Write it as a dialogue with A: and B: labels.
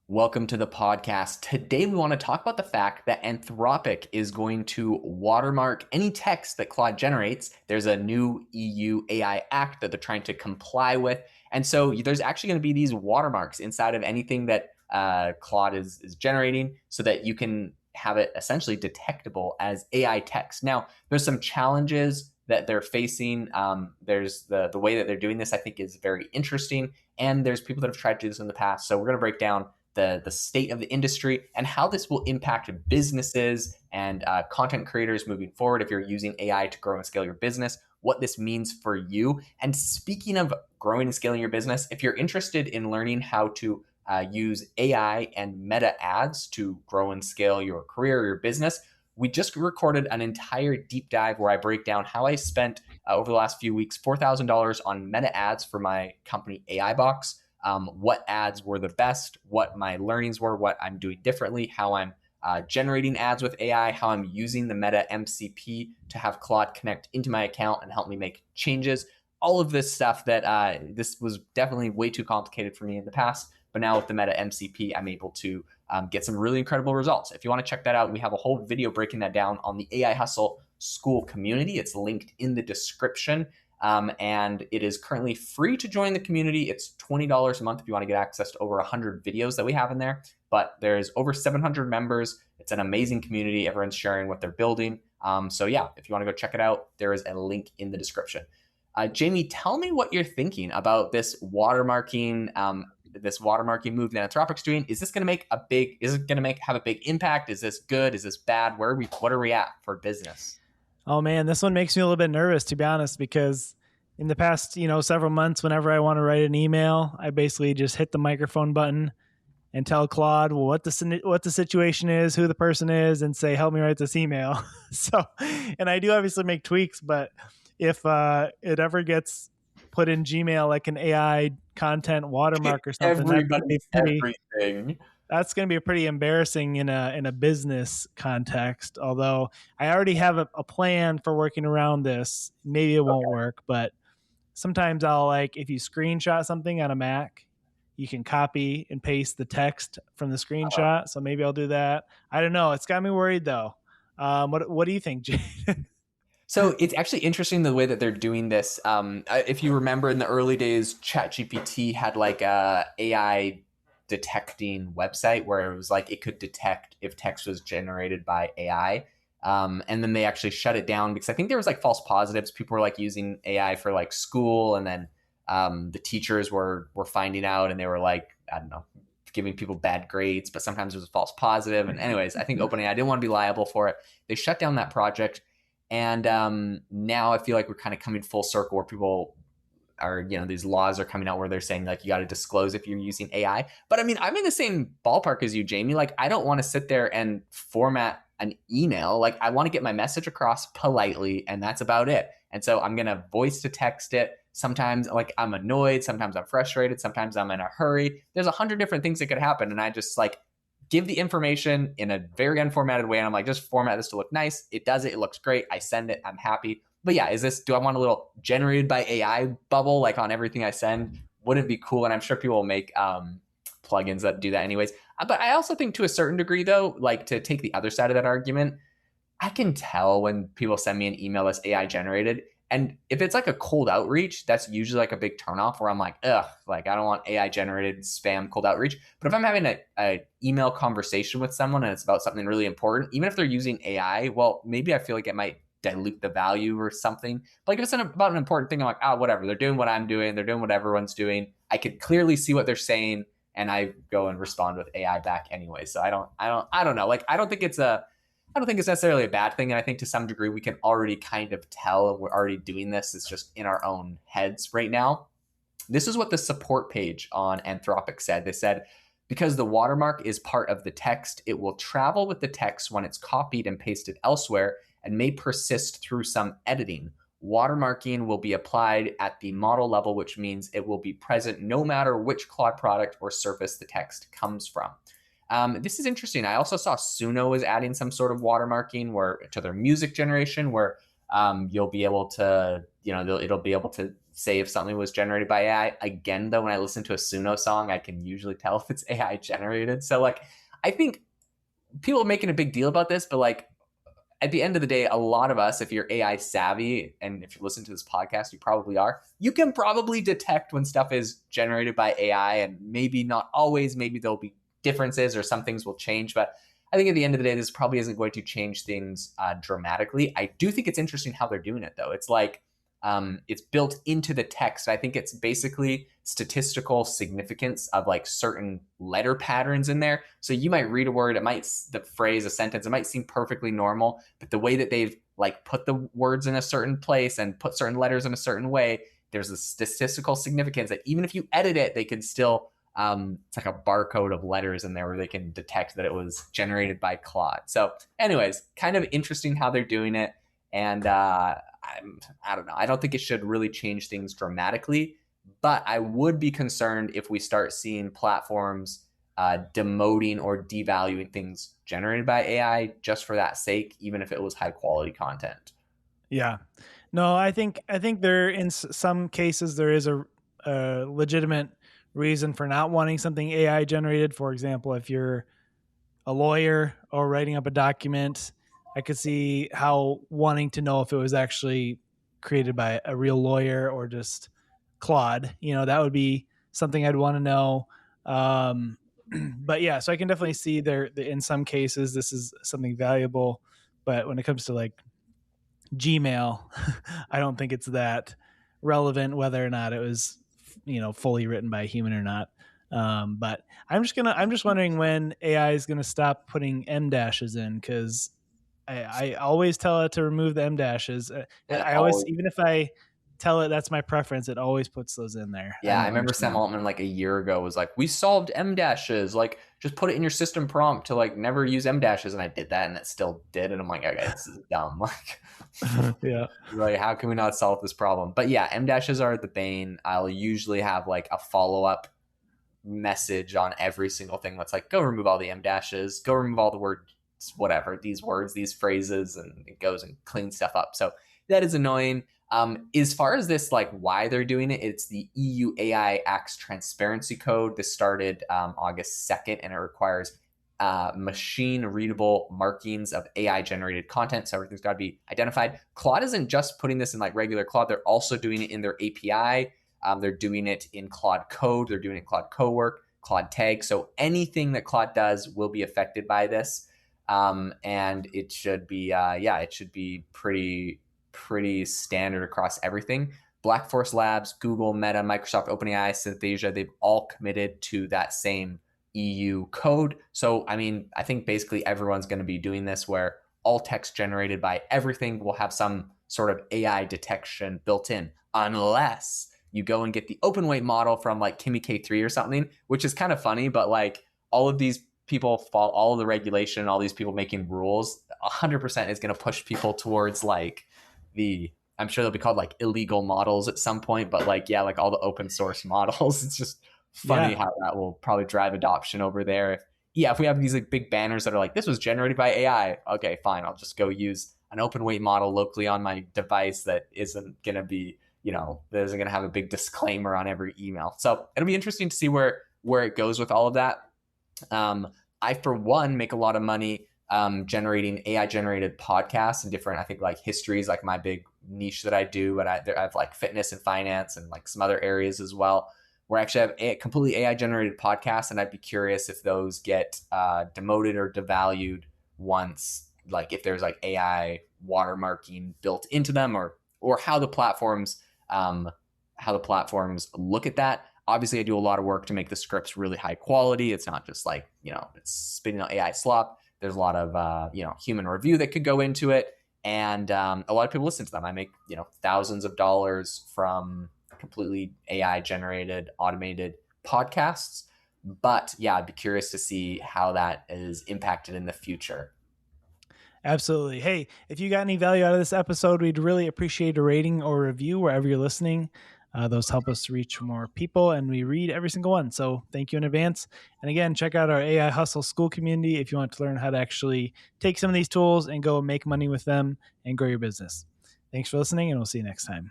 A: Welcome to the podcast. Today, we want to talk about the fact that Anthropic is going to watermark any text that Claude generates. There's a new EU AI Act that they're trying to comply with. And so there's actually going to be these watermarks inside of anything that Claude is generating so that you can have it essentially detectable as AI text. Now, there's some challenges that they're facing. There's the way that they're doing this, I think, is very interesting. And there's people that have tried to do this in the past. So we're going to break down the state of the industry and how this will impact businesses and content creators moving forward if you're using AI to grow and scale your business, what this means for you. And speaking of growing and scaling your business, if you're interested in learning how to use AI and meta ads to grow and scale your career or your business, we just recorded an entire deep dive where I break down how I spent over the last few weeks $4,000 on meta ads for my company AI Box. What ads were the best, what my learnings were, what I'm doing differently, how I'm generating ads with AI, how I'm using the Meta MCP to have Claude connect into my account and help me make changes. All of this stuff that this was definitely way too complicated for me in the past. But now with the Meta MCP, I'm able to get some really incredible results. If you want to check that out, we have a whole video breaking that down on the AI Hustle School community. It's linked in the description. And it is currently free to join the community. It's $20 a month if you want to get access to over 100 videos that we have in there. But there's over 700 members. It's an amazing community. Everyone's sharing what they're building. So yeah, if you want to go check it out, there is a link in the description. Jamie, tell me what you're thinking about this watermarking move that Anthropic's doing. Is this going to have a big impact? Is this good? Is this bad? What are we at for business?
B: Oh man, this one makes me a little bit nervous, to be honest, because in the past, several months, whenever I want to write an email, I basically just hit the microphone button and tell Claude what the situation is, who the person is, and say, help me write this email. And I do obviously make tweaks, but if it ever gets put in Gmail like an AI content watermark or something,
A: Everything.
B: that's going to be pretty embarrassing in a business context. Although I already have a plan for working around this. Maybe it won't work, but sometimes if you screenshot something on a Mac, you can copy and paste the text from the screenshot. So maybe I'll do that. I don't know. It's got me worried though. What do you think, Jay?
A: So it's actually interesting the way that they're doing this. If you remember in the early days, ChatGPT had like a AI detecting website where it was like it could detect if text was generated by AI. And then they actually shut it down because I think there was like false positives. People were like using AI for like school, and then the teachers were finding out, and they were like, I don't know, giving people bad grades, but sometimes it was a false positive. And anyways, I think OpenAI didn't want to be liable for it. They shut down that project. And now I feel like we're kind of coming full circle where people are, these laws are coming out where they're saying like you got to disclose if you're using AI. But I mean, I'm in the same ballpark as you, Jamie. Like, I don't want to sit there and format an email. Like, I want to get my message across politely, and that's about it. And so I'm going to voice to text it. Sometimes like I'm annoyed, sometimes I'm frustrated, sometimes I'm in a hurry. There's 100 different things that could happen. And I just like give the information in a very unformatted way. And I'm like, just format this to look nice. It does it. It looks great. I send it. I'm happy. But yeah, do I want a little generated by AI bubble like on everything I send? Wouldn't it be cool? And I'm sure people will make plugins that do that anyways. But I also think to a certain degree though, like to take the other side of that argument, I can tell when people send me an email that's AI generated. And if it's like a cold outreach, that's usually like a big turnoff where I'm like, ugh, like I don't want AI generated spam cold outreach. But if I'm having a email conversation with someone and it's about something really important, even if they're using AI, well, maybe I feel like it might dilute the value or something. But like if it's about an important thing, I'm like, oh, whatever. They're doing what I'm doing. They're doing what everyone's doing. I could clearly see what they're saying, and I go and respond with AI back anyway. So I don't know. Like I don't think it's necessarily a bad thing. And I think to some degree we can already kind of tell, and we're already doing this. It's just in our own heads right now. This is what the support page on Anthropic said. They said, because the watermark is part of the text, it will travel with the text when it's copied and pasted elsewhere and may persist through some editing. Watermarking will be applied at the model level, which means it will be present no matter which Claude product or surface the text comes from. This is interesting. I also saw Suno is adding some sort of watermarking to their music generation where you'll be able to, it'll be able to say if something was generated by AI. Again, though, when I listen to a Suno song, I can usually tell if it's AI generated. So like, I think people are making a big deal about this, but like at the end of the day, a lot of us, if you're AI savvy and if you listen to this podcast, you probably are, you can probably detect when stuff is generated by AI, and maybe not always, maybe there'll be differences or some things will change. But I think at the end of the day, this probably isn't going to change things dramatically. I do think it's interesting how they're doing it, though. It's like it's built into the text. I think it's basically statistical significance of like certain letter patterns in there. So you might read a word, it might, the phrase, a sentence, it might seem perfectly normal, but the way that they've like put the words in a certain place and put certain letters in a certain way, there's a statistical significance that even if you edit it, they can still it's like a barcode of letters in there where they can detect that it was generated by Claude. So anyways, kind of interesting how they're doing it. And I don't know. I don't think it should really change things dramatically, but I would be concerned if we start seeing platforms demoting or devaluing things generated by AI just for that sake, even if it was high quality content.
B: Yeah. No, I think there in some cases there is a legitimate reason for not wanting something AI generated. For example, if you're a lawyer or writing up a document, I could see how wanting to know if it was actually created by a real lawyer or just Claude. That would be something I'd want to know. Um, but yeah, so I can definitely see there in some cases this is something valuable, but when it comes to like Gmail, I don't think it's that relevant whether or not it was fully written by a human or not. But I'm just wondering when AI is gonna stop putting M dashes in, because I always tell it to remove the M dashes.
A: It
B: I always,
A: always
B: even if I tell it that's my preference, it always puts those in there. I
A: Yeah, I
B: don't
A: remember Sam
B: understand.
A: Altman like a year ago was like, "We solved M dashes. Like, just put it in your system prompt to like never use M dashes." And I did that, and it still did. And I'm like, "Okay, this is dumb.
B: Yeah.
A: Like, how can we not solve this problem?" But yeah, M dashes are the bane. I'll usually have like a follow up message on every single thing that's like, "Go remove all the M dashes. Go remove all the words, whatever these words, these phrases," and it goes and cleans stuff up. So that is annoying. As far as this, like why they're doing it, it's the EU AI Acts Transparency Code. This started August 2nd, and it requires machine readable markings of AI generated content. So everything's got to be identified. Claude isn't just putting this in like regular Claude, they're also doing it in their API. They're doing it in Claude Code, they're doing it in Claude Cowork, Claude Tag. So anything that Claude does will be affected by this. And it should be, it should be pretty standard across everything. Black Forest Labs, Google, Meta, Microsoft, OpenAI, Synthesia, they've all committed to that same EU code. So, I mean, I think basically everyone's going to be doing this where all text generated by everything will have some sort of AI detection built in, unless you go and get the open weight model from like Kimi K3 or something, which is kind of funny, but like all of these people fall, all of the regulation, all these people making rules, 100% is going to push people towards like I'm sure they'll be called like illegal models at some point, but like, yeah, like all the open source models, it's just funny
B: Yeah.
A: how that will probably drive adoption over there. If we have these like big banners that are like, this was generated by AI, okay, fine, I'll just go use an open weight model locally on my device that isn't going to be, that isn't going to have a big disclaimer on every email. So it'll be interesting to see where it goes with all of that. I, for one, make a lot of money generating AI generated podcasts and different, I think like histories, like my big niche that I do, but I have like fitness and finance and like some other areas as well, where I actually have a completely AI generated podcasts. And I'd be curious if those get demoted or devalued once, like if there's like AI watermarking built into them, or how the platforms look at that. Obviously, I do a lot of work to make the scripts really high quality. It's not just like, it's spitting out AI slop. There's a lot of, human review that could go into it. And a lot of people listen to them. I make, thousands of dollars from completely AI generated, automated podcasts. But yeah, I'd be curious to see how that is impacted in the future.
B: Absolutely. Hey, if you got any value out of this episode, we'd really appreciate a rating or review wherever you're listening. Those help us reach more people, and we read every single one. So thank you in advance. And again, check out our AI Hustle School community if you want to learn how to actually take some of these tools and go make money with them and grow your business. Thanks for listening, and we'll see you next time.